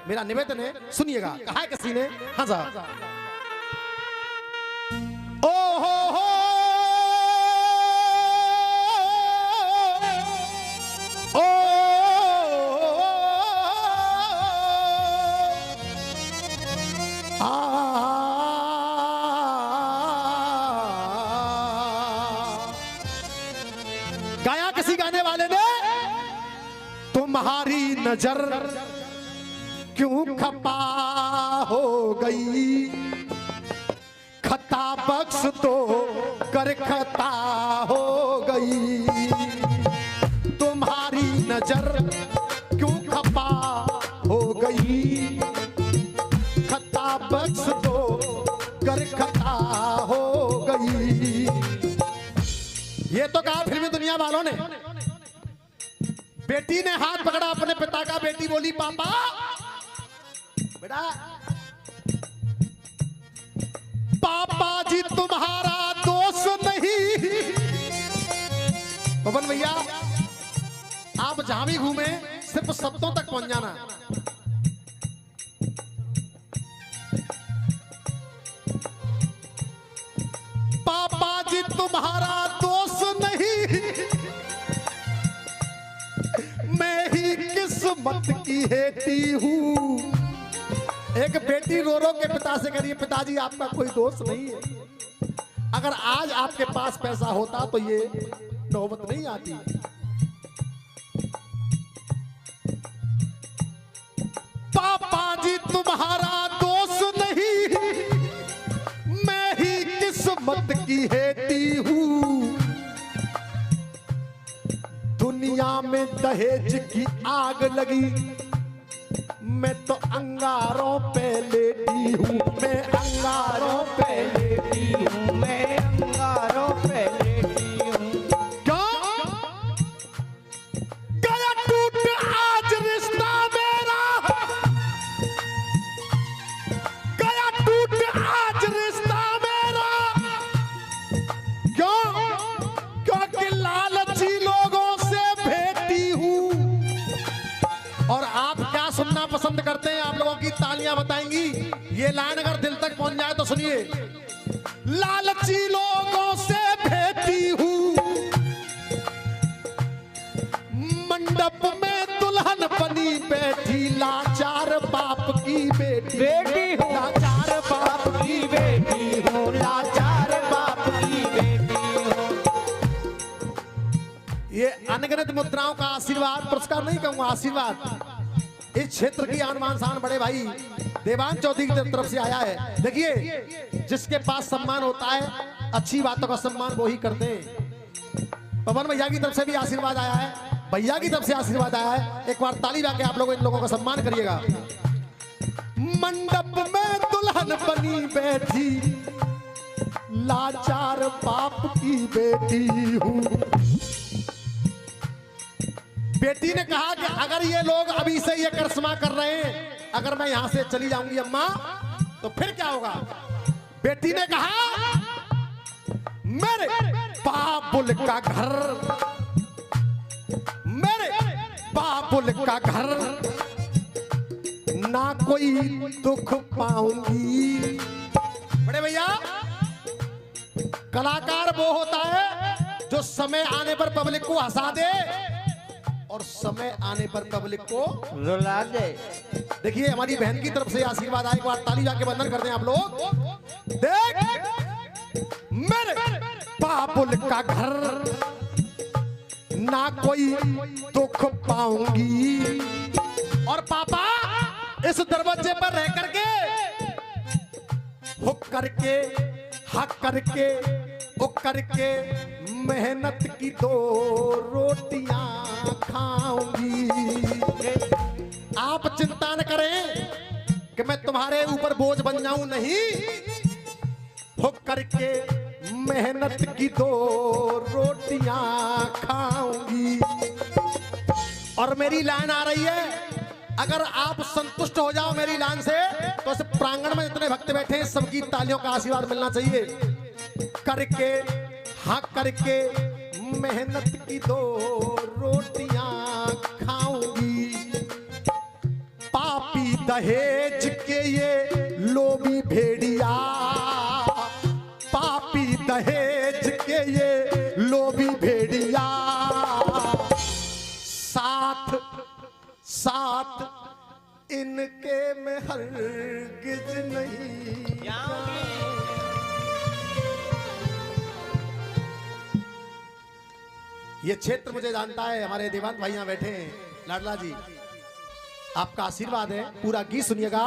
मेरा निवेदन है, सुनिएगा। कहा है किसी ने, हाँ जा ओ हो ओ गाया किसी गाने वाले ने, तुम्हारी नजर क्यों खपा हो गई, खता बख्श तो कर खता हो गई, तुम्हारी नजर क्यों खपा हो गई, खता बख्श तो कर खता हो गई। ये तो कहा फिल्मी दुनिया वालों ने। बेटी ने हाथ पकड़ा अपने पिता का, बेटी बोली पापा बेटा, पापा जी तुम्हारा दोष नहीं। पवन भैया आप जहां भी घूमे सिर्फ शब्दों तक पहुंच जाना। पापा जी तुम्हारा दोष नहीं, मैं ही किस्मत की हेती हूं। एक बेटी रो रो के पिता से कह रही है, पिताजी आपका कोई दोष नहीं है। अगर आज आपके पास पैसा होता तो ये नौबत नहीं आती। पापा जी तुम्हारा दोष नहीं, मैं ही किस्मत की हेती हूं। दुनिया में दहेज की आग लगी, मैं तो अंगारों पे लेटी हूँ, मैं अंगारों पे लेटी हूँ, मैं अंगारों पे लेटी हूँ। क्यों गया टूट आज रिश्ता मेरा, गया टूट आज रिश्ता मेरा। क्यों? क्योंकि लालची लोगों से भेटी हूँ। और आप क्या सुनना पसंद करते हैं? आप लोगों की तालियां बताएंगी। ये लाइन अगर दिल तक पहुंच जाए तो सुनिए। लालची लोगों से भेटी हूं, मंडप में दुल्हन बनी बैठी, लाचार बाप की बेटी हूं, लाचार बाप की बेटी हूं, लाचार बाप की बेटी हूं। ये अनगिनत मुद्राओं का आशीर्वाद, पुरस्कार नहीं कहूंगा, आशीर्वाद इस क्षेत्र की आन बान शान बड़े भाई देवान चौधरी की तरफ से आया है। देखिए जिसके पास सम्मान होता है, अच्छी बातों का सम्मान वो ही करते हैं। पवन भैया की तरफ से भी आशीर्वाद आया है, भैया की तरफ से आशीर्वाद आया है। एक बार ताली बजा के आप लोग इन लोगों का सम्मान करिएगा। मंडप में दुल्हन बनी बैठी, लाचार बाप की बेटी हूँ। बेटी ने कहा कि अगर ये लोग अभी से ये करिश्मा कर रहे हैं, अगर मैं यहां से चली जाऊंगी अम्मा तो फिर क्या होगा? बेटी ने कहा मेरे बाबुल का घर, मेरे बाबुल का घर, ना कोई दुख पाऊंगी। बड़े भैया कलाकार वो होता है जो समय आने पर पब्लिक को हंसा दे और समय आने पर पब्लिक को रुला दे। देखिए हमारी बहन की तरफ से आशीर्वाद आए, एक बार ताली जाके बंधन कर दें आप लोग। देख मेरे बाबुल का घर, ना कोई दुख पाऊंगी। और पापा इस दरवाजे पर रह करके हुक करके हक करके उक करके मेहनत की 2 रोटियां खाऊंगी। आप चिंता न करें कि मैं तुम्हारे ऊपर बोझ बन जाऊं, नहीं। हुक करके मेहनत की 2 रोटियां खाऊंगी। और मेरी लाइन आ रही है, अगर आप संतुष्ट हो जाओ मेरी लाइन से तो इस प्रांगण में जितने भक्त बैठे हैं सबकी तालियों का आशीर्वाद मिलना चाहिए। करके हाँ करके मेहनत की 2 रोटियां खाऊंगी। पापी दहेज के ये लोभी भेड़िया, पापी दहेज के ये लोभी भेड़िया, साथ साथ इनके में हरगिज नहीं जाऊंगी। ये क्षेत्र मुझे जानता है, हमारे देवांत भाई यहाँ बैठे हैं, लाडला जी आपका आशीर्वाद है, पूरा गीत सुनिएगा।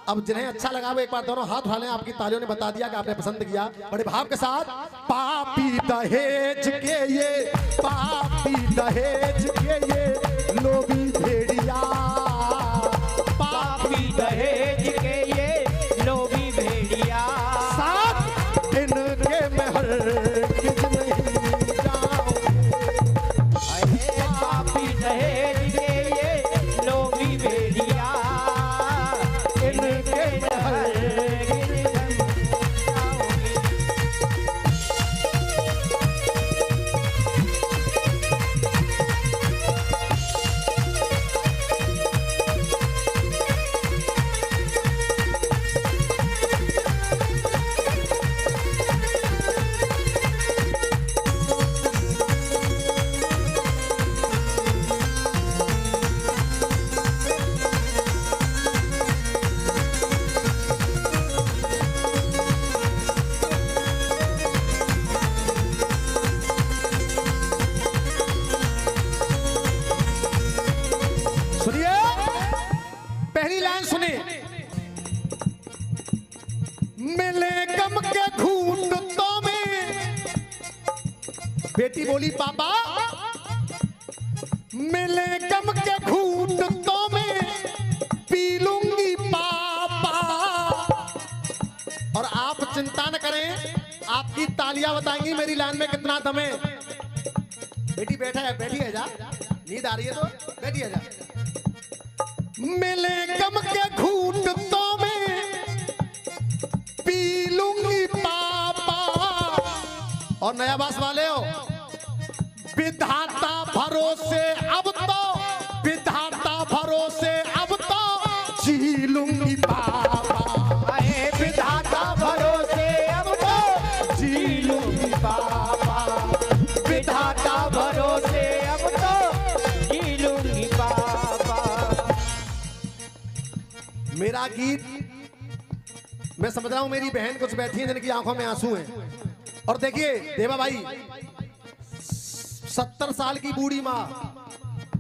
अब जिन्हें अच्छा लगा वो एक बार दोनों हाथ उठा लें, आपकी तालियों ने बता दिया कि आपने पसंद किया। बड़े भाव के साथ, पापी दहेज के ये, पापी दहेज के ये लोभी भेड़िया, पापी दहेज के ये लोभी भेड़िया, साथ इनके में हरगिज नहीं जाऊंगी। पापी दहेज के ये लोभी भेड़िया, इनके में हरगिज नहीं जाऊंगी। सुनिए, पहली लाइन सुने, मिले गम के घूंटों में, बेटी बोली पापा, मिले गम के घूंटों में पी लूंगी पापा। और आप चिंता न करें, आपकी तालियां बताएंगी मेरी लाइन में कितना दम है। बेटी बैठा है, बैठी है जा, नींद आ रही है तो बैठी है जा। मिले गम के घूंटों में पी लूंगी पापा। और नया बास वाले हो, विधाता भरोसे अब तो, विधाता भरोसे अब तो जी लूंगी पापा। विधाता भरोसे अब तो जी लूंगी पापा, विधाता भरोसे अब तो जी लूंगी पापा। मेरा गीत मैं समझ रहा हूं, मेरी बहन कुछ बैठी है जिनकी आंखों में आंसू हैं। और देखिए देवा भाई, 70 साल की बूढ़ी माँ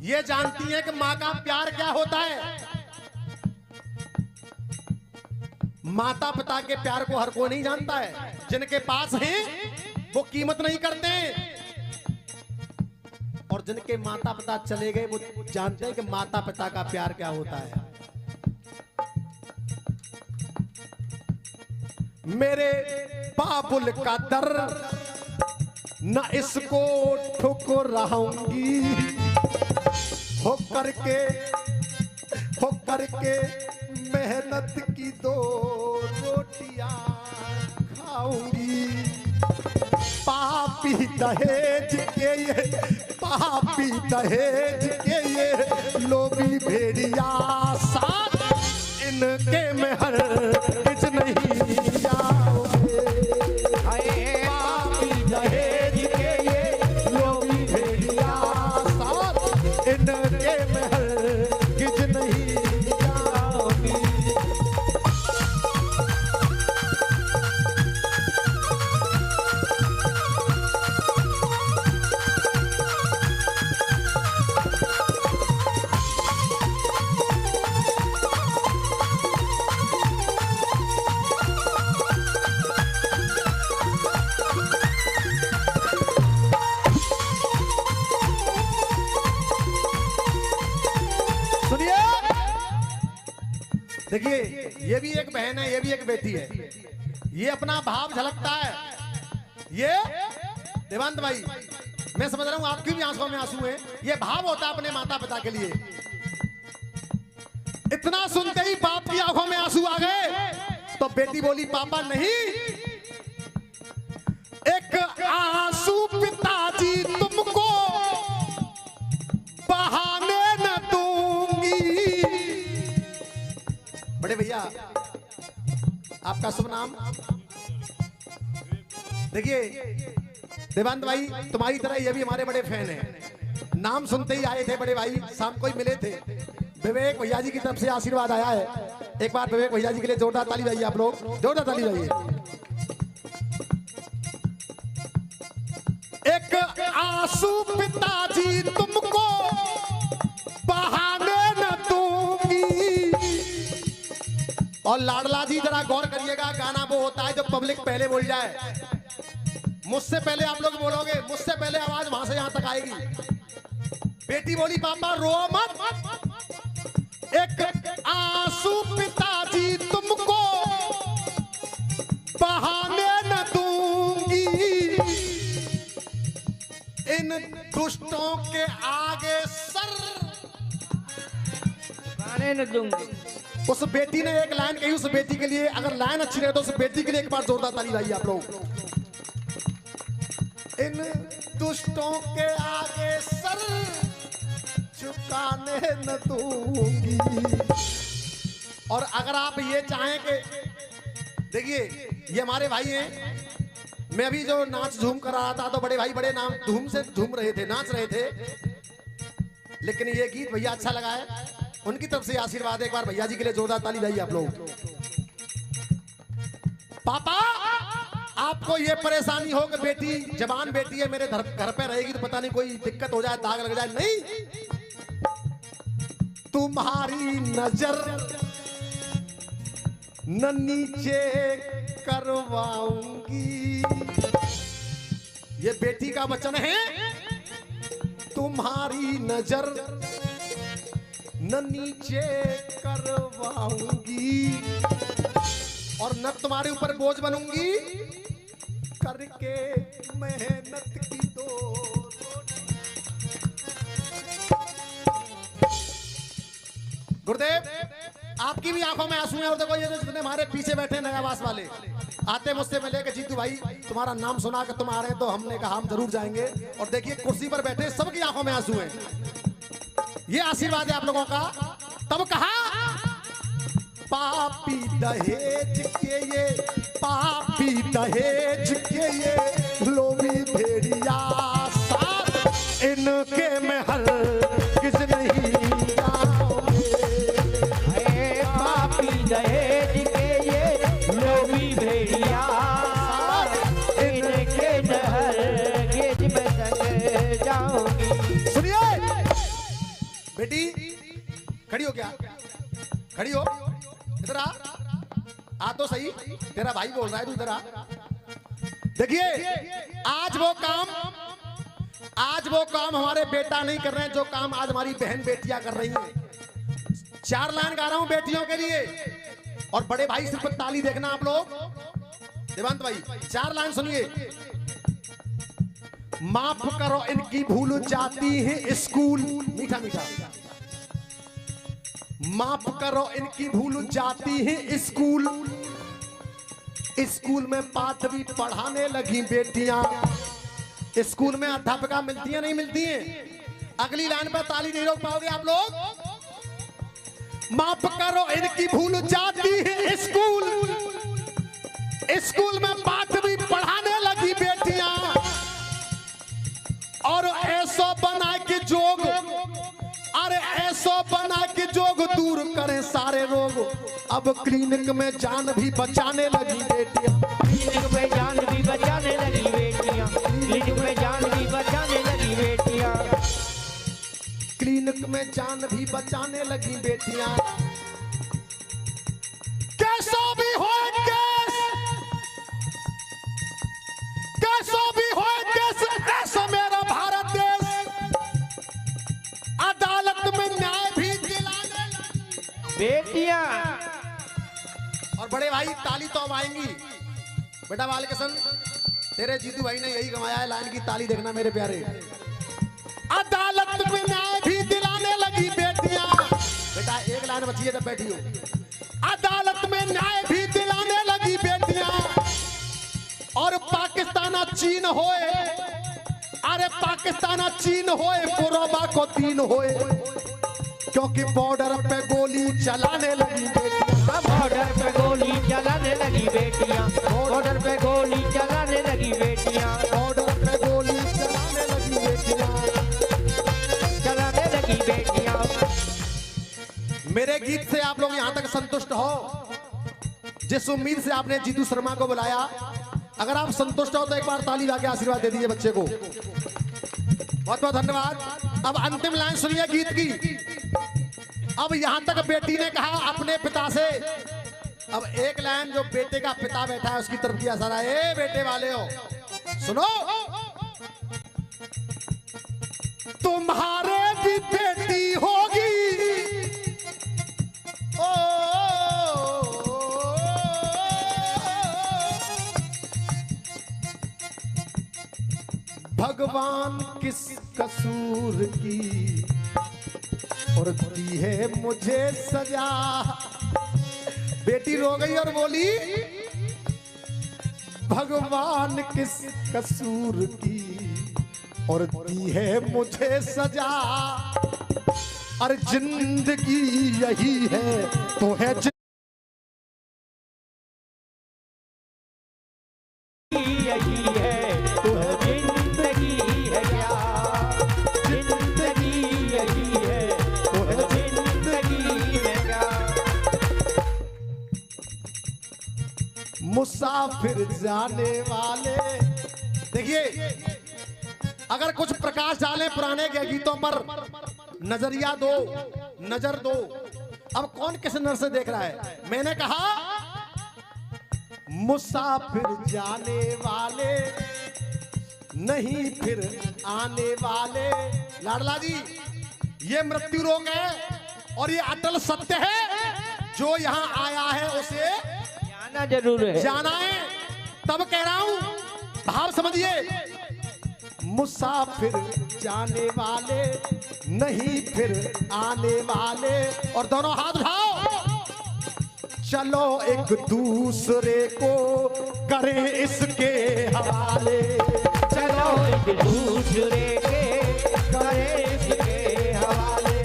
ये जानती है कि माँ का प्यार क्या होता है। माता पिता के प्यार को हर कोई नहीं जानता है, जिनके पास है वो कीमत नहीं करते हैं, और जिनके माता पिता चले गए वो जानते हैं कि माता पिता का प्यार क्या होता है। मेरे बाबुल का दर न इसको ठुकराऊंगी, हो करके मेहनत की 2 रोटियां खाऊंगी। पापी दहेज के ये, पापी दहेज के ये लोभी भेड़िया, साथ इनके में हरगिज नहीं जाओगे। पापी दहेज के ये लोभी भेड़िया, साथ इनके में हरगिज नहीं जाओगे। देखिए, ये भी एक बहन है, ये भी एक बेटी है, ये अपना भाव झलकता है। ये देवांत भाई, मैं समझ रहा हूं आपकी भी आंखों में आंसू है, ये भाव होता है अपने माता पिता के लिए। इतना सुनते ही बाप की आंखों में आंसू आ गए, तो बेटी बोली पापा नहीं, एक आंसू पिताजी तुमको बहाने न दूंगी, बड़े भैया आपका शुभ नाम? देखिए देवानंद भाई, तुम्हारी तरह ये भी हमारे बड़े फैन हैं। नाम सुनते ही आए थे बड़े भाई, शाम को ही मिले थे। विवेक भैया जी की तरफ से आशीर्वाद आया है। एक बार विवेक भैया जी के लिए जोरदार ताली बजाइए आप लोग, जोरदार ताली बजाइए। एक आंसू पिताजी तुमको बहाने न दूंगी। और लाडला जी जरा गौर करिएगा, गाना वो होता है जब पब्लिक पहले बोल जाए। मुझसे पहले आप लोग बोलोगे, मुझसे पहले आवाज वहां से यहां तक आएगी। बेटी बोली पापा रो मत। एक आंसू पिताजी तुमको बहाने न दूंगी, इन दुष्टों के आगे सर गाने न दूंगी। उस बेटी ने एक लाइन कही, उस बेटी के लिए अगर लाइन अच्छी रहे तो उस बेटी के लिए एक बार जोरदार ताली बजाइए आप लोग। इन दुष्टों के आगे सर झुकाने न दूंगी। और अगर आप ये चाहें कि देखिए ये हमारे भाई हैं, मैं अभी जो नाच झूम कर रहा था तो बड़े भाई बड़े नाम धूम से झूम रहे थे, नाच रहे थे, लेकिन ये गीत भैया अच्छा लगा है, उनकी तरफ से आशीर्वाद। एक बार भैया जी के लिए जोरदार ताली बजाइए आप लोग। पापा आपको ये परेशानी हो कि बेटी जवान बेटी है, मेरे घर पे रहेगी तो पता नहीं कोई दिक्कत हो जाए, दाग लग जाए, नहीं, तुम्हारी नजर न नीचे करवाऊंगी। ये बेटी का वचन है, तुम्हारी नजर न नीचे करवाऊंगी और न तुम्हारे ऊपर बोझ बनूंगी, करके मेहनत की दो। गुरुदेव आपकी भी आंखों में आंसू हैं। और देखो ये जो जितने हमारे पीछे बैठे नयावास वाले आते मुझसे मिले कि जीतू भाई तुम्हारा नाम सुना कि तुम आ रहे हैं, तो हमने कहा हम जरूर जाएंगे। और देखिए कुर्सी पर बैठे सबकी आंखों में आंसू हैं। ये आशीर्वाद है आप लोगों का। तब कहा पापी दहेज के ये, पापी दहेज के ये लोभी भेड़िया साथ इनके महल किस नहीं जाओगे। पापी दहेज के ये लोभी भेड़िया इनके महल किस में संग जाऊंगी। सुनिए बेटी, खड़ी हो क्या, खड़ी हो, इधर आ तो सही, तेरा भाई बोल रहा है, तू इधर आ। देखिए आज वो काम हमारे बेटा नहीं कर रहे हैं, जो काम आज हमारी बहन बेटियां कर रही हैं। 4 लाइन गा रहा हूं बेटियों के लिए, और बड़े भाई सिर्फ ताली देखना आप लोग। देवानंद भाई 4 लाइन सुनिए। माफ करो इनकी भूल जाती है स्कूल, मीठा मीठा। माफ करो इनकी भूल जाती है स्कूल, स्कूल में पाठ भी पढ़ाने लगी बेटियां। स्कूल में अध्यापिका मिलती है नहीं मिलती है? अगली लाइन पर ताली नहीं रोक पाओगे आप लोग। माफ करो इनकी भूल जाती है स्कूल, स्कूल में पाठ भी पढ़ाने लगी बेटियां। और ऐसो बना के जोग, अरे ऐसो बना के जोग दूर करें सारे रोग। अब क्लिनिक में जान भी बचाने लगी बेटियां, क्लिनिक में जान भी बचाने लगी बेटियां, क्लिनिक में जान भी बचाने लगी बेटियां, क्लिनिक में जान भी बचाने लगी बेटियां। कैसो भी हो केस, कैसो भी हो केस, ऐसा मेरा भारत देश अदालत में न्याय भी दिलाने लगी बेटियां। और बड़े भाई ताली तो अब आएंगी। बेटा बालकिशन, तेरे जीतू भाई ने यही कमाया है, लाइन की ताली देखना मेरे प्यारे। अदालत में न्याय भी दिलाने लगी बेटियां। बेटा एक लाइन बची है, तब बैठी हो। अदालत में न्याय भी दिलाने लगी बेटियां। और पाकिस्तान चीन होए, अरे पाकिस्तान चीन होए, पुरोबा को 3 होए, क्योंकि बॉर्डर पे गोली चलाने लगी बेटियां। बॉर्डर पे गोली चलाने लगी बेटियां, बॉर्डर पे गोली चलाने लगी बेटियां, बॉर्डर पे गोली चलाने लगी बेटियां, चलाने लगी बेटियां। मेरे गीत से आप लोग यहाँ तक संतुष्ट हो? जिस उम्मीद से आपने जीतू शर्मा को बुलाया, अगर आप संतुष्ट हो तो एक बार ताली लगा के आशीर्वाद दे दीजिए बच्चे को। बहुत बहुत धन्यवाद। अब अंतिम लाइन सुनिए गीत की। अब यहां तक बेटी ने कहा अपने पिता से, अब एक लाइन जो बेटे का पिता बैठा है उसकी तरफ किया सारा, ए बेटे वाले हो सुनो, तुम्हारे भी बेटी होगी ओ भगवान किस कसूर की और दी है मुझे सजा। बेटी रो गई और बोली भगवान किस कसूर की और दी है मुझे सजा। और जिंदगी यही है तो है यही है तो जिंदगी है क्या, जिंदगी यही है तो जिंदगी है क्या। मुसाफिर जाने वाले, देखिए अगर कुछ प्रकाश डालें पुराने के गीतों पर, नजरिया दो, नजर दो। अब कौन किस नजर से देख रहा है? मैंने कहा मुसाफिर जाने वाले नहीं फिर आने वाले। लाडला जी, ये मृत्यु रोग है और ये अटल सत्य है। जो यहाँ आया है उसे जाना जरूर है, जाना है। तब कह रहा हूं, भाव समझिए। मुसाफिर जाने वाले नहीं फिर आने वाले। और दोनों हाथ उठाओ, चलो एक दूसरे को करें इसके हवाले। चलो एक दूसरे के करें इसके हवाले,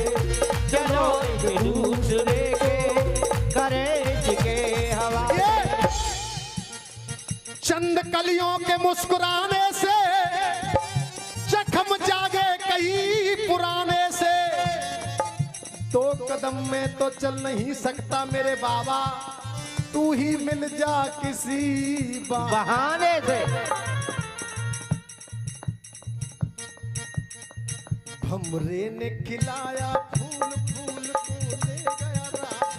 चलो एक दूसरे के करें इसके हवाले। चंद कलियों के मुस्कुराने से जख्म जागे कई पुराने से। दो कदम में तो चल नहीं सकता मेरे बाबा, तू ही मिल जा किसी बहाने से। भमरे ने खिलाया फूल, फूल को ले गया रात।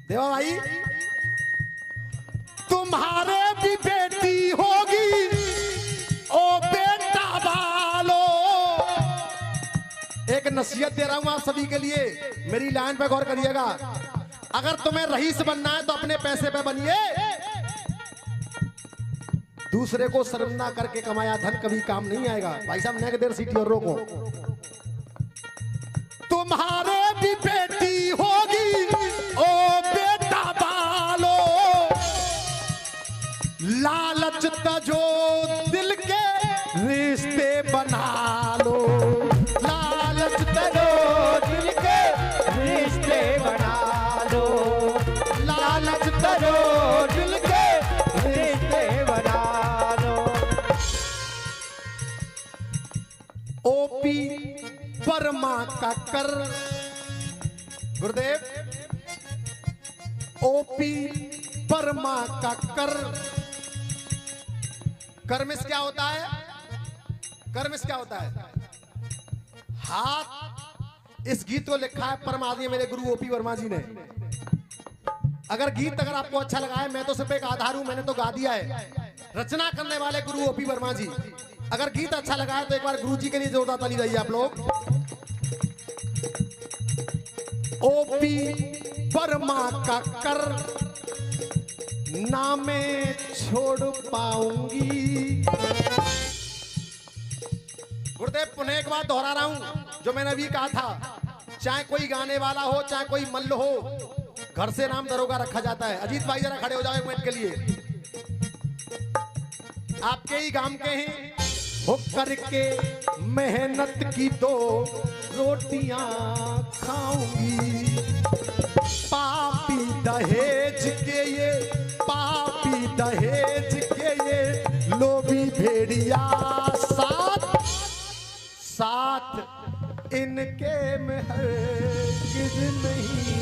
देवा भाई, तुम्हारे भी बेटी होगी ओ बेटा बालो। एक नसीहत दे रहा हूं आप सभी के लिए, मेरी लाइन पे गौर करिएगा। अगर तुम्हें रईस बनना है तो अपने पैसे पे बनिए। दूसरे को शर्मिंदा करके कमाया धन कभी काम नहीं आएगा। भाई साहब नेक देर सीटी और रोको। तुम्हारे भी बेटी होगी ओ बेटा बालो। लालच तजो दिल के रिश्ते बना लो। लालच तजो दिल के रिश्ते बना लो, लालच तजो दिल के रिश्ते बना लो। ओपी वर्मा का कर, गुरुदेव, ओपी वर्मा का कर। कर्मिस क्या होता है? कर्मिस क्या होता है? हाथ। इस गीत को लिखा है परमात्मा मेरे गुरु ओपी वर्मा जी ने। अगर गीत अगर आपको अच्छा लगा है, मैं तो सिर्फ एक आधार हूं, मैंने तो गा दिया है। रचना करने वाले गुरु ओपी वर्मा जी। अगर गीत अच्छा लगा है तो एक बार गुरु जी के लिए जोरदार ताली दीजिए आप लोग। ओपी वर्मा का कर ना मैं छोड़ पाऊंगी। गुरुदेव, पुनः एक बात दोहरा रहा हूं जो मैंने अभी कहा था। चाहे कोई गाने वाला हो, चाहे कोई मल्ल हो, घर से नाम दरोगा रखा जाता है। अजीत भाई जरा खड़े हो जाओ एक मिनट के लिए। आपके ही गांव के हैं, हो करके मेहनत की दो रोटियां खाऊंगी। पापी दहेज के ये लोभी भेड़िया साथ साथ इनके में हरगिज नहीं